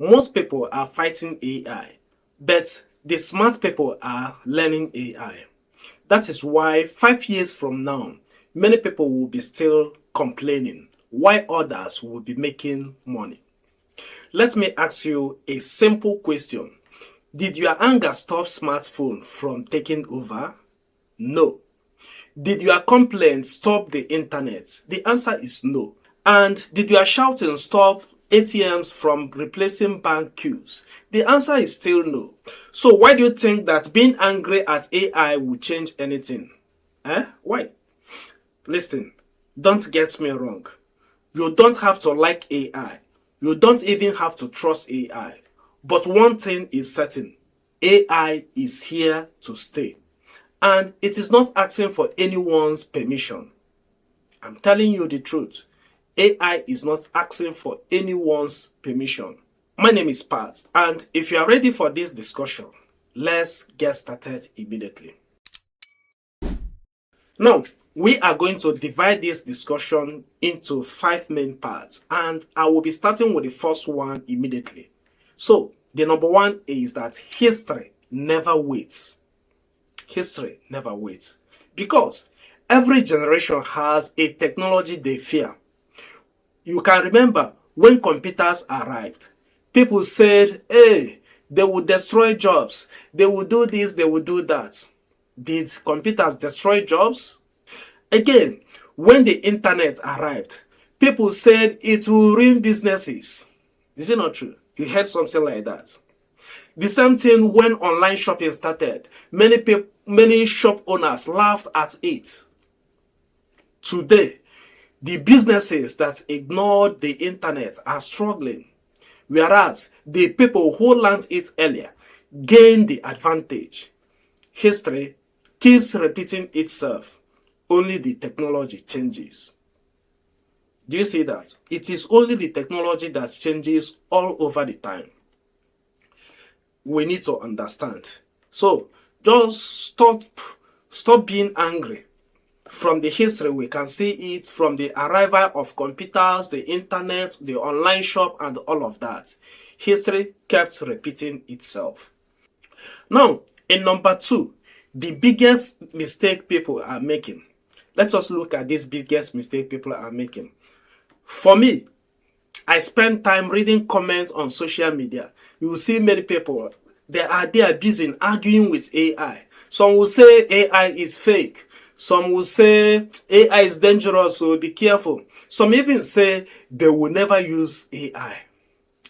Most people are fighting AI, but the smart people are learning AI. That is why 5 years from now, many people will be still complaining, while others will be making money. Let me ask you a simple question. Did your anger stop smartphone from taking over? No. Did your complaint stop the internet? The answer is no. And did your shouting stop ATMs from replacing bank queues? The answer is still no. So why do you think that being angry at AI will change anything? Why? Listen, don't get me wrong. You don't have to like AI. You don't even have to trust AI. But one thing is certain. AI is here to stay. And it is not asking for anyone's permission. I'm telling you the truth. AI is not asking for anyone's permission. My name is Pat, and if you are ready for this discussion, let's get started immediately. Now, we are going to divide this discussion into 5 main parts, and I will be starting with the first one immediately. So, the number one is that history never waits. History never waits. Because every generation has a technology they fear. You can remember when computers arrived, people said, hey, they will destroy jobs. They will do this, they will do that. Did computers destroy jobs? Again, when the internet arrived, people said it will ruin businesses. Is it not true? You heard something like that. The same thing when online shopping started. Many shop owners laughed at it. Today, the businesses that ignored the internet are struggling, whereas the people who learned it earlier gain the advantage. History keeps repeating itself. Only the technology changes. Do you see that? It is only the technology that changes all over the time. We need to understand. So, just stop being angry. From the history, we can see it from the arrival of computers, the internet, the online shop, and all of that. History kept repeating itself. Now, in number 2, the biggest mistake people are making. Let us look at this biggest mistake people are making. For me, I spend time reading comments on social media. You will see many people, they are busy arguing with AI. Some will say AI is fake. Some will say AI is dangerous, so be careful. Some even say they will never use AI.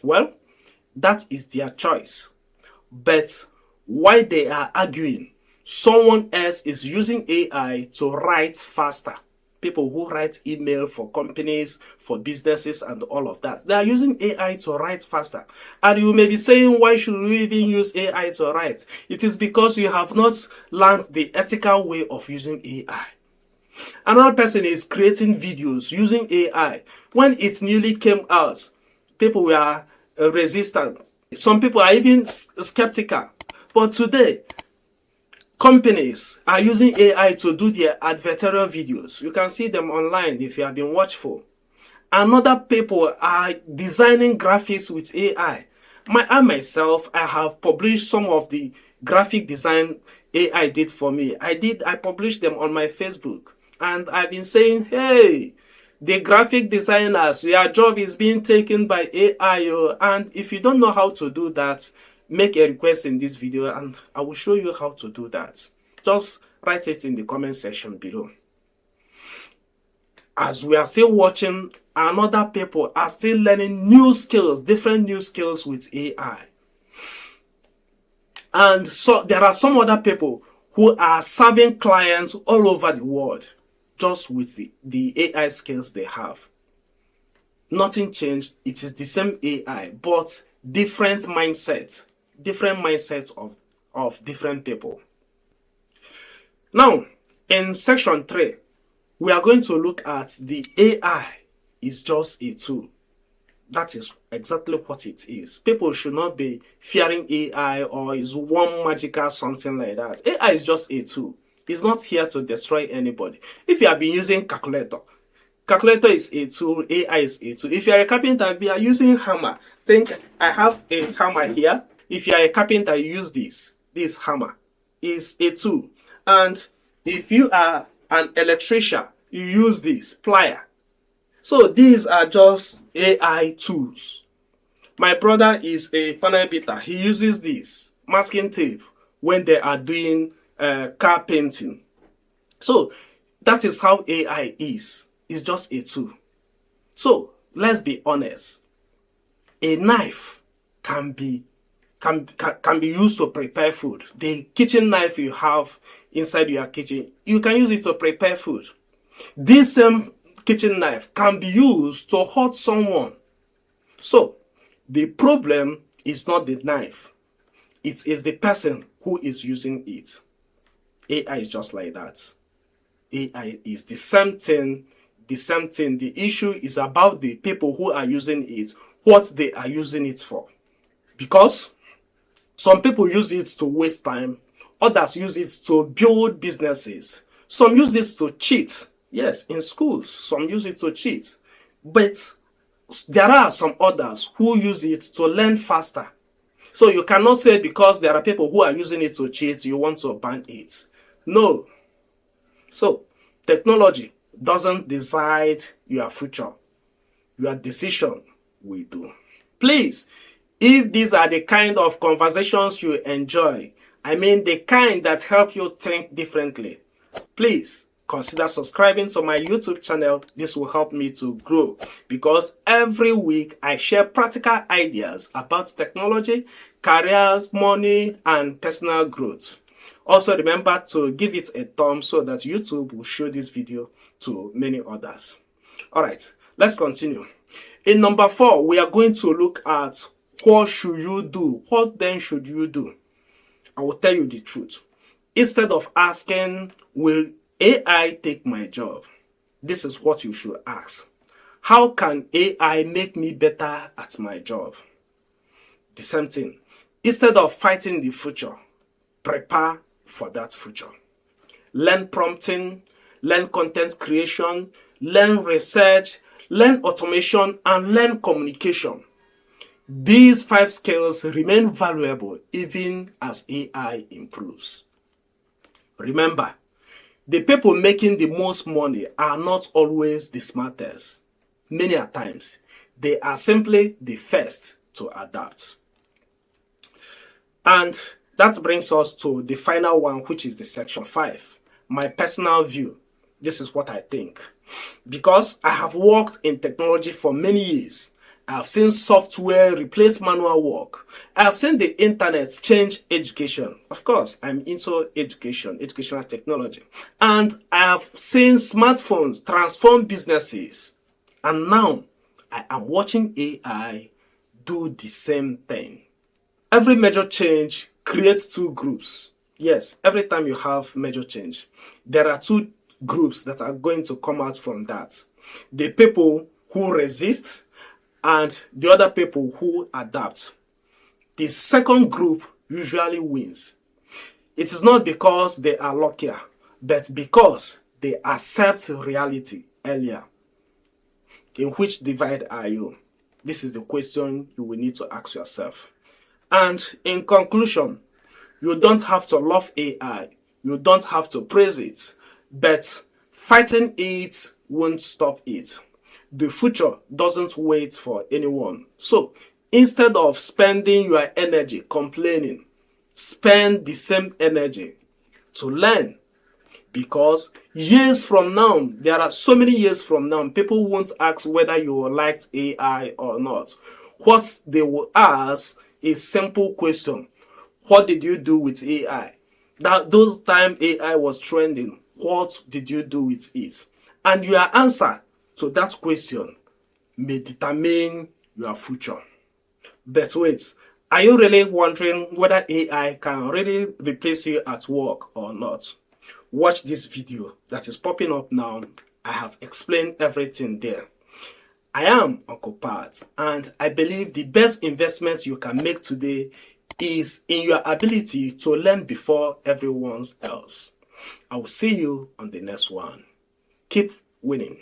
Well, that is their choice. But while they are arguing, someone else is using AI to write faster. People who write email for companies, for businesses, and all of that. They are using AI to write faster. And you may be saying, why should we even use AI to write? It is because you have not learned the ethical way of using AI. Another person is creating videos using AI. When it newly came out, people were resistant. Some people are even skeptical. But today, companies are using AI to do their advertorial videos. You can see them online if you have been watchful. Another people are designing graphics with AI. I myself, I have published some of the graphic design AI did for me. I published them on my Facebook. And I've been saying, hey, the graphic designers, your job is being taken by AI. And if you don't know how to do that, make a request in this video and I will show you how to do that. Just write it in the comment section below. As we are still watching, another people are still learning new skills, different new skills with AI. And so there are some other people who are serving clients all over the world just with the AI skills they have. Nothing changed. It is the same AI, but different mindsets of different people. Now, in section 3, we are going to look at the AI is just a tool. That is exactly what it is. People should not be fearing AI or is one magical something like that. AI is just a tool. It's not here to destroy anybody. If you have been using calculator is a tool, AI is a tool. If you are a carpenter, you are using hammer. think I have a hammer here. If you are a carpenter, you use this. This hammer is a tool. And if you are an electrician, you use this plier. So these are just AI tools. My brother is a panel beater. He uses this masking tape when they are doing car painting. So that is how AI is. It's just a tool. So let's be honest. A knife can be used to prepare food. The kitchen knife you have inside your kitchen, you can use it to prepare food. This same kitchen knife can be used to hurt someone. So the problem is not the knife. It is the person who is using it. AI is just like that. AI is the same thing. The same thing. The issue is about the people who are using it, what they are using it for. Because some people use it to waste time. Others use it to build businesses. Some use it to cheat. Yes, in schools, some use it to cheat. But there are some others who use it to learn faster. So you cannot say because there are people who are using it to cheat, you want to ban it. No. So technology doesn't decide your future. Your decision will do. Please, if these are the kind of conversations you enjoy, I mean the kind that help you think differently, please consider subscribing to my YouTube channel. This will help me to grow because every week I share practical ideas about technology, careers, money, and personal growth. Also remember to give it a thumb so that YouTube will show this video to many others. Alright, let's continue. In number 4, we are going to look at what should you do? What then should you do? I will tell you the truth. Instead of asking, will AI take my job? This is what you should ask. How can AI make me better at my job? The same thing. Instead of fighting the future, prepare for that future. Learn prompting, learn content creation, learn research, learn automation, and learn communication. These 5 skills remain valuable even as AI improves. Remember, the people making the most money are not always the smartest. Many a times, they are simply the first to adapt. And that brings us to the final one, which is the section 5. My personal view. This is what I think. Because I have worked in technology for many years, I have seen software replace manual work. I have seen the internet change education. Of course, I'm into educational technology. And I have seen smartphones transform businesses. And now, I am watching AI do the same thing. Every major change creates 2 groups. Yes, every time you have major change, there are 2 groups that are going to come out from that. The people who resist and the other people who adapt. The second group usually wins. It is not because they are luckier, but because they accept reality earlier. In which divide are you? This is the question you will need to ask yourself. And in conclusion, you don't have to love AI. You don't have to praise it. But fighting it won't stop it. The future doesn't wait for anyone. So instead of spending your energy complaining, spend the same energy to learn. Because years from now, there are so many years from now, people won't ask whether you liked AI or not. What they will ask is simple question. What did you do with AI? Those time AI was trending, what did you do with it? And your answer to that question may determine your future. But wait, are you really wondering whether AI can really replace you at work or not? Watch this video that is popping up now. I have explained everything there. I am Uncle Pat, and I believe the best investment you can make today is in your ability to learn before everyone else. I will see you on the next one. Keep winning.